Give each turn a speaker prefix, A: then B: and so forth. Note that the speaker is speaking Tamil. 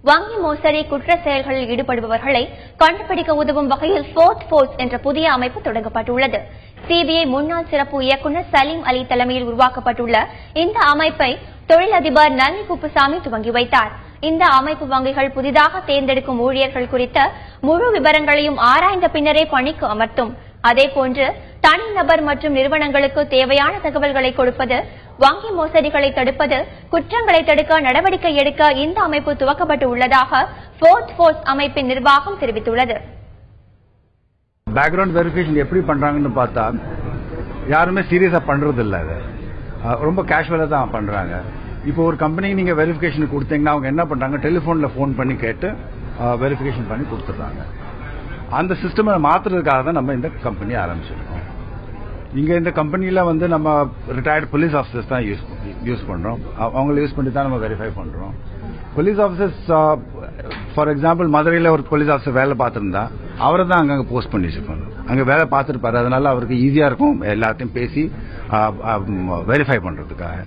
A: வங்கி மோசடி குற்ற செயல்களில் ஈடுபடுபவர்களை கண்டுபிடிக்க உதவும் வகையில் ஃபோர்த் ஃபோர்ஸ் என்ற புதிய அமைப்பு தொடங்கப்பட்டுள்ளது. சிபிஐ முன்னாள் சிறப்பு இயக்குநர் சலீம் அலி தலைமையில் உருவாக்கப்பட்டுள்ள இந்த அமைப்பை தொழிலதிபர் நளினி குப்புசாமி துவங்கி வைத்தார். இந்த அமைப்பு வங்கிகள் புதிதாக தேர்ந்தெடுக்கும் ஊழியர்கள் குறித்த முழு விவரங்களையும் ஆராய்ந்த பின்னரே பணிக்கு அமர்த்தும். அதேபோன்று தனிநபர் மற்றும் நிறுவனங்களுக்கு தேவையான தகவல்களை கொடுப்பது, வங்கி மோசடிகளை தடுப்பது, குற்றங்களை தடுக்க நடவடிக்கை எடுக்க இந்த அமைப்பு துவக்கப்பட்டு உள்ளதாக ஃபோர்த் ஃபோர்ஸ் அமைப்பின் நிர்வாகம் தெரிவித்துள்ளது.
B: பேக்ரவுண்ட் வெரிஃபிகேஷன் எப்படி பண்றாங்கன்னு பார்த்தா யாருமே சீரியஸா பண்றது இல்ல. ரொம்ப கேஷுவலா தான் பண்றாங்க. இப்போ ஒரு கம்பெனிக்கு நீங்க வெரிஃபிகேஷன் கொடுத்தீங்கன்னா அவங்க என்ன பண்றாங்க, டெலிபோன்ல போன் பண்ணி கேட்டு வெரிஃபிகேஷன் பண்ணி கொடுத்துறாங்க. அந்த சிஸ்டமை மாத்துறதுக்காக தான் நம்ம இந்த கம்பெனி ஆரம்பிச்சிருக்கோம். இங்க இந்த கம்பெனில நம்ம ரிட்டையர்ட் போலீஸ் ஆஃபீஸர்ஸ் தான் யூஸ் பண்றோம். அவங்களை யூஸ் பண்ணி தான் நம்ம வெரிஃபை பண்றோம். போலீஸ் ஆஃபீஸர்ஸ் ஃபார் எக்ஸாம்பிள் மதுரையில் ஒரு போலீஸ் ஆஃபீஸர் வேலை பார்த்திருந்தா அவரை தான் அங்க போஸ்ட் பண்ணி வச்சிருக்கோம். அங்க வேலை பார்த்துருப்பாரு. அதனால அவருக்கு ஈஸியா இருக்கும் எல்லாத்தையும் பேசி வெரிஃபை பண்றதுக்காக.